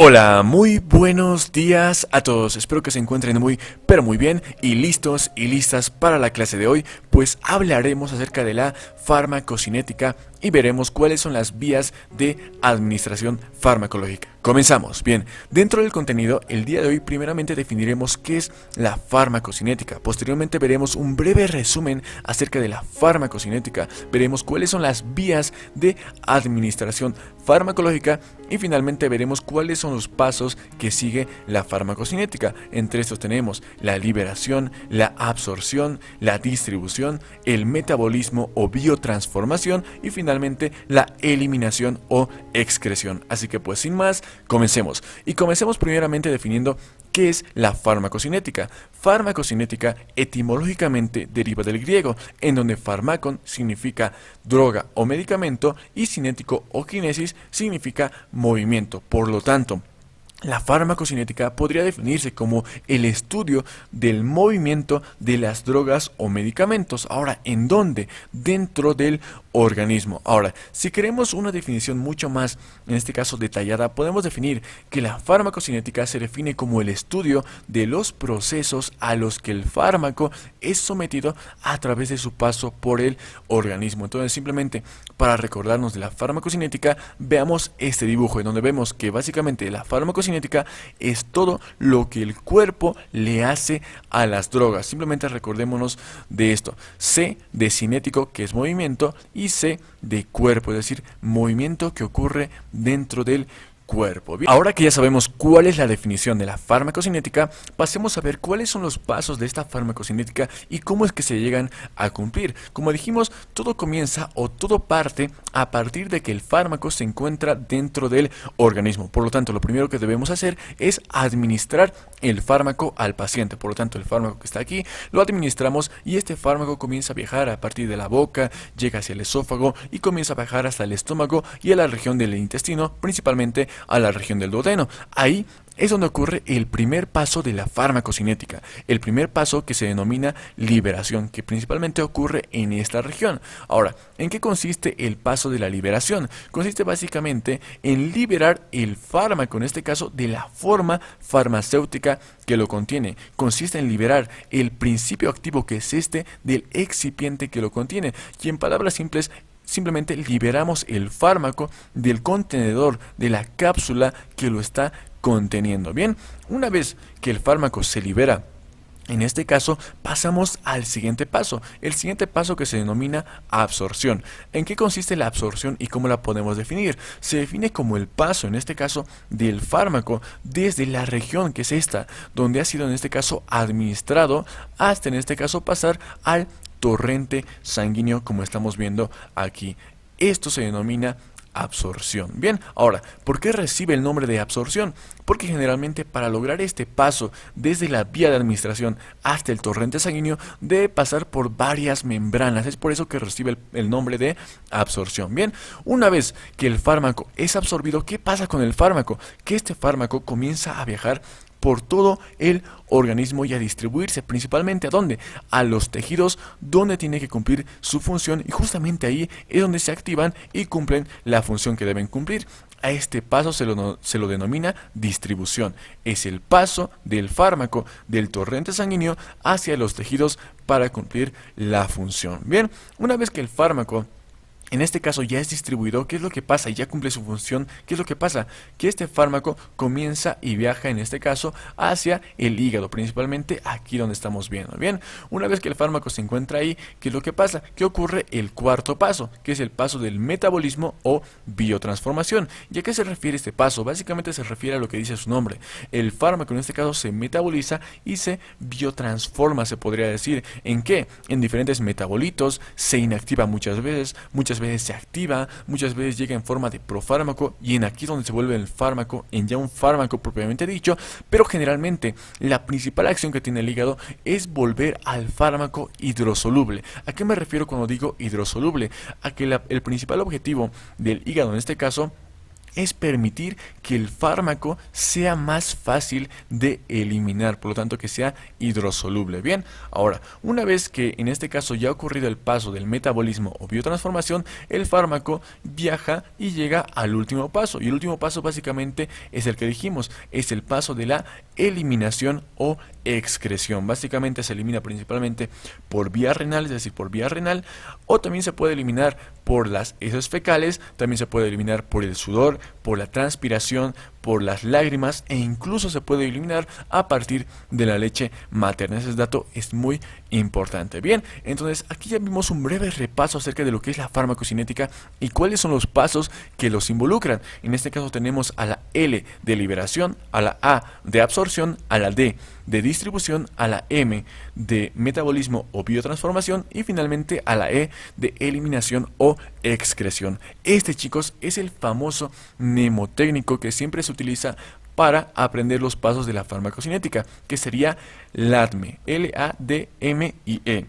Hola, muy buenos días a todos, espero que se encuentren pero muy bien y listos y listas para la clase de hoy, pues hablaremos acerca de la farmacocinética y veremos cuáles son las vías de administración farmacológica. Comenzamos. Bien, dentro del contenido, el día de hoy primeramente definiremos qué es la farmacocinética, posteriormente veremos un breve resumen acerca de la farmacocinética, veremos cuáles son las vías de administración farmacológica y finalmente veremos cuáles son los pasos que sigue la farmacocinética. Entre estos tenemos la liberación, la absorción, la distribución, el metabolismo o biotransformación y finalmente la eliminación o excreción. Así que pues sin más, comencemos. Y comencemos primeramente definiendo ¿qué es la farmacocinética? Farmacocinética etimológicamente deriva del griego, en donde farmacon significa droga o medicamento y cinético o kinesis significa movimiento. Por lo tanto, la farmacocinética podría definirse como el estudio del movimiento de las drogas o medicamentos. Ahora, ¿en dónde? Dentro del organismo. Ahora, si queremos una definición mucho más, en este caso detallada, podemos definir que la farmacocinética se define como el estudio de los procesos a los que el fármaco es sometido a través de su paso por el organismo. Entonces, simplemente para recordarnos de la farmacocinética, veamos este dibujo en donde vemos que básicamente la farmacocinética es todo lo que el cuerpo le hace a las drogas. Simplemente recordémonos de esto. C de cinético, que es movimiento, y C de cuerpo, es decir, movimiento que ocurre dentro del cuerpo. Bien, ahora que ya sabemos cuál es la definición de la farmacocinética, pasemos a ver cuáles son los pasos de esta farmacocinética y cómo es que se llegan a cumplir. Como dijimos, todo comienza o todo parte a partir de que el fármaco se encuentra dentro del organismo. Por lo tanto, lo primero que debemos hacer es administrar el fármaco al paciente. Por lo tanto, el fármaco que está aquí lo administramos y este fármaco comienza a viajar a partir de la boca, llega hacia el esófago y comienza a viajar hasta el estómago y a la región del intestino, principalmente a la región del duodeno. Ahí es donde ocurre el primer paso de la farmacocinética, el primer paso que se denomina liberación, que principalmente ocurre en esta región. Ahora, ¿en qué consiste el paso de la liberación? Consiste básicamente en liberar el fármaco, en este caso de la forma farmacéutica que lo contiene. Consiste en liberar el principio activo, que es este, del excipiente que lo contiene, y en palabras simples, simplemente liberamos el fármaco del contenedor, de la cápsula que lo está conteniendo. Bien, una vez que el fármaco se libera, en este caso pasamos al siguiente paso, el siguiente paso que se denomina absorción. ¿En qué consiste la absorción y cómo la podemos definir? Se define como el paso, en este caso, del fármaco desde la región que es esta, donde ha sido en este caso administrado, hasta en este caso pasar al torrente sanguíneo, como estamos viendo aquí. Esto se denomina absorción. Bien, ahora, ¿por qué recibe el nombre de absorción? Porque generalmente para lograr este paso desde la vía de administración hasta el torrente sanguíneo debe pasar por varias membranas. Es por eso que recibe el nombre de absorción. Bien, una vez que el fármaco es absorbido, ¿qué pasa con el fármaco? Que este fármaco comienza a viajar por todo el organismo y a distribuirse principalmente ¿a dónde? A los tejidos donde tiene que cumplir su función, y justamente ahí es donde se activan y cumplen la función que deben cumplir. A este paso se lo denomina distribución. Es el paso del fármaco del torrente sanguíneo hacia los tejidos para cumplir la función. Bien, una vez que el fármaco en este caso ya es distribuido, ¿qué es lo que pasa? Y ya cumple su función, ¿qué es lo que pasa? Que este fármaco comienza y viaja, en este caso, hacia el hígado, principalmente aquí donde estamos viendo. Bien, una vez que el fármaco se encuentra ahí, ¿qué es lo que pasa? Que ocurre el cuarto paso, que es el paso del metabolismo o biotransformación. ¿Y a qué se refiere este paso? Básicamente se refiere a lo que dice su nombre. El fármaco en este caso se metaboliza y se biotransforma, se podría decir. ¿En qué? En diferentes metabolitos, se inactiva muchas veces se activa, muchas veces llega en forma de profármaco y en aquí donde se vuelve el fármaco en ya un fármaco propiamente dicho, pero generalmente la principal acción que tiene el hígado es volver al fármaco hidrosoluble. ¿A qué me refiero cuando digo hidrosoluble? A que el principal objetivo del hígado en este caso es permitir que el fármaco sea más fácil de eliminar, por lo tanto que sea hidrosoluble. Bien, ahora, una vez que en este caso ya ha ocurrido el paso del metabolismo o biotransformación, el fármaco viaja y llega al último paso. Y el último paso básicamente es el que dijimos, es el paso de la eliminación o excreción. Básicamente se elimina principalmente por vía renal, es decir, por vía renal, o también se puede eliminar por las heces fecales, también se puede eliminar por el sudor, por la transpiración, por las lágrimas, e incluso se puede eliminar a partir de la leche materna. Ese dato es muy importante. Bien, entonces aquí ya vimos un breve repaso acerca de lo que es la farmacocinética y cuáles son los pasos que los involucran. En este caso tenemos a la L de liberación, a la A de absorción, a la D de distribución, a la M de metabolismo o biotransformación y finalmente a la E de eliminación o excreción. Este, chicos, es el famoso mnemotécnico que siempre se utiliza para aprender los pasos de la farmacocinética, que sería LADME, L-A-D-M-I-E.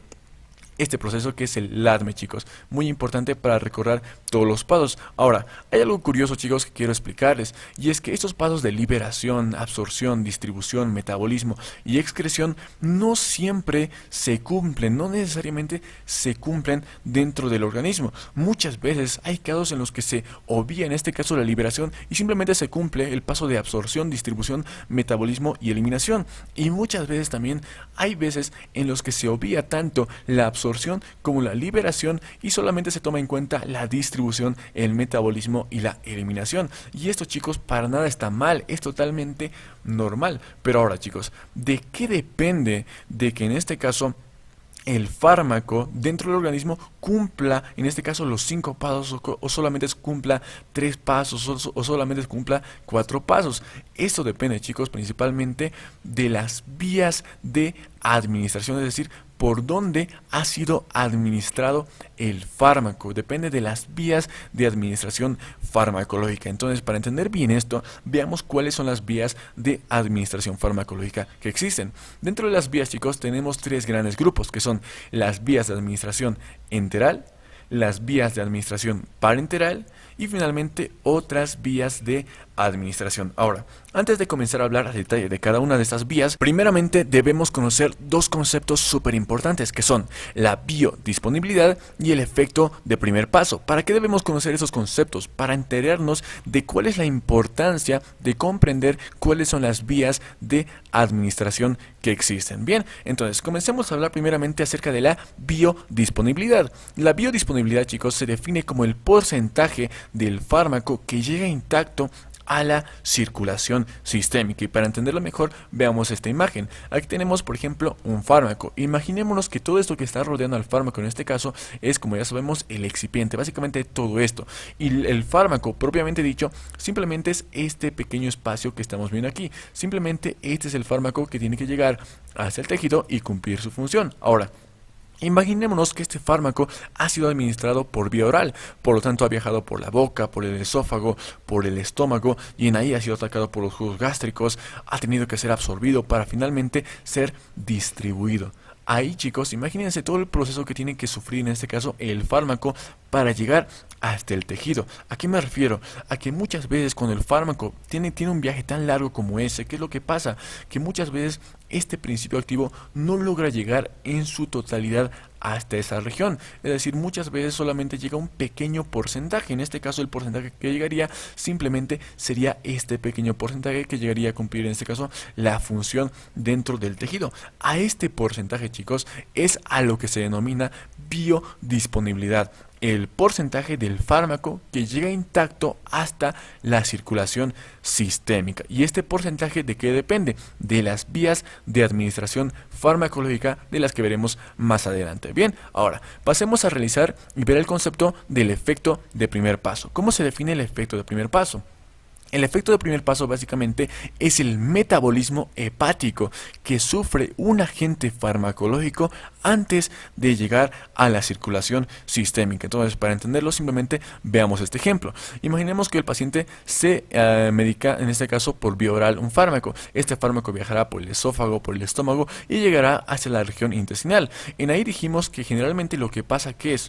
Este proceso que es el LADME, chicos, muy importante para recordar todos los pasos. Ahora, hay algo curioso, chicos, que quiero explicarles, y es que estos pasos de liberación, absorción, distribución, metabolismo y excreción no siempre se cumplen, no necesariamente se cumplen dentro del organismo. Muchas veces hay casos en los que se obvia, en este caso, la liberación y simplemente se cumple el paso de absorción, distribución, metabolismo y eliminación. Y muchas veces también hay veces en los que se obvia tanto la absorción como la liberación y solamente se toma en cuenta la distribución, el metabolismo y la eliminación. Y esto, chicos, para nada está mal, es totalmente normal. Pero ahora, chicos, ¿de qué depende de que en este caso el fármaco dentro del organismo cumpla, en este caso, los 5 pasos o solamente cumpla 3 pasos o solamente cumpla 4 pasos? Esto depende, chicos, principalmente de las vías de administración, es decir, por dónde ha sido administrado el fármaco. Depende de las vías de administración farmacológica. Entonces, para entender bien esto, veamos cuáles son las vías de administración farmacológica que existen. Dentro de las vías, chicos, tenemos 3 grandes grupos, que son las vías de administración enteral, las vías de administración parenteral y finalmente otras vías de administración. Ahora, antes de comenzar a hablar a detalle de cada una de estas vías, primeramente debemos conocer 2 conceptos súper importantes, que son la biodisponibilidad y el efecto de primer paso. ¿Para qué debemos conocer esos conceptos? Para enterarnos de cuál es la importancia de comprender cuáles son las vías de administración que existen. Bien, entonces comencemos a hablar primeramente acerca de la biodisponibilidad. La biodisponibilidad, chicos, se define como el porcentaje del fármaco que llega intacto a la circulación sistémica. Y para entenderlo mejor, veamos esta imagen. Aquí tenemos, por ejemplo, un fármaco. Imaginémonos que todo esto que está rodeando al fármaco, en este caso, es, como ya sabemos, el excipiente, básicamente todo esto. Y el fármaco, propiamente dicho, simplemente es este pequeño espacio que estamos viendo aquí. Simplemente este es el fármaco que tiene que llegar hacia el tejido y cumplir su función. Ahora, imaginémonos que este fármaco ha sido administrado por vía oral, por lo tanto ha viajado por la boca, por el esófago, por el estómago y en ahí ha sido atacado por los jugos gástricos, ha tenido que ser absorbido para finalmente ser distribuido. Ahí, chicos, imagínense todo el proceso que tiene que sufrir en este caso el fármaco para llegar hasta el tejido. ¿A qué me refiero? A que muchas veces cuando el fármaco tiene un viaje tan largo como ese, ¿qué es lo que pasa? Que muchas veces este principio activo no logra llegar en su totalidad hasta esa región. Es decir, muchas veces solamente llega un pequeño porcentaje. En este caso, el porcentaje que llegaría simplemente sería este pequeño porcentaje que llegaría a cumplir, en este caso, la función dentro del tejido. A este porcentaje, chicos, es a lo que se denomina biodisponibilidad. El porcentaje del fármaco que llega intacto hasta la circulación sistémica. ¿Y este porcentaje de qué depende? De las vías de administración farmacológica, de las que veremos más adelante. Bien, ahora pasemos a realizar y ver el concepto del efecto de primer paso. ¿Cómo se define el efecto de primer paso? El efecto de primer paso básicamente es el metabolismo hepático que sufre un agente farmacológico antes de llegar a la circulación sistémica. Entonces, para entenderlo, simplemente veamos este ejemplo. Imaginemos que el paciente se medica, en este caso por vía oral, un fármaco. Este fármaco viajará por el esófago, por el estómago y llegará hacia la región intestinal. En ahí dijimos que generalmente lo que pasa que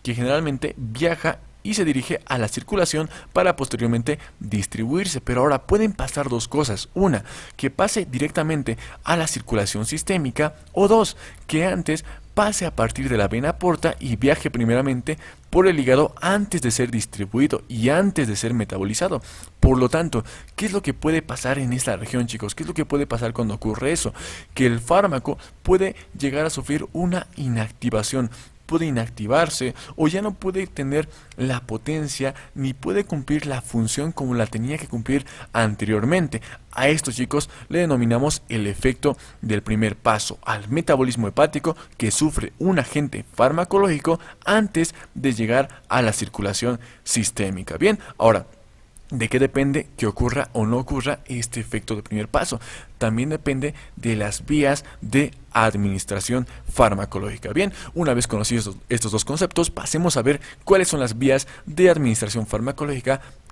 generalmente viaja y se dirige a la circulación para posteriormente distribuirse. Pero ahora pueden pasar dos cosas: una, que pase directamente a la circulación sistémica, o dos, que antes pase a partir de la vena porta y viaje primeramente por el hígado antes de ser distribuido y antes de ser metabolizado. Por lo tanto, ¿qué es lo que puede pasar en esta región, chicos? ¿Qué es lo que puede pasar cuando ocurre eso? Que el fármaco puede llegar a sufrir una inactivación, puede inactivarse o ya no puede tener la potencia ni puede cumplir la función como la tenía que cumplir anteriormente. A esto, chicos, le denominamos el efecto del primer paso, al metabolismo hepático que sufre un agente farmacológico antes de llegar a la circulación sistémica. Bien, ahora, ¿de qué depende que ocurra o no ocurra este efecto de primer paso? También depende de las vías de administración farmacológica. Bien, una vez conocidos estos dos conceptos, pasemos a ver cuáles son las vías de administración farmacológica que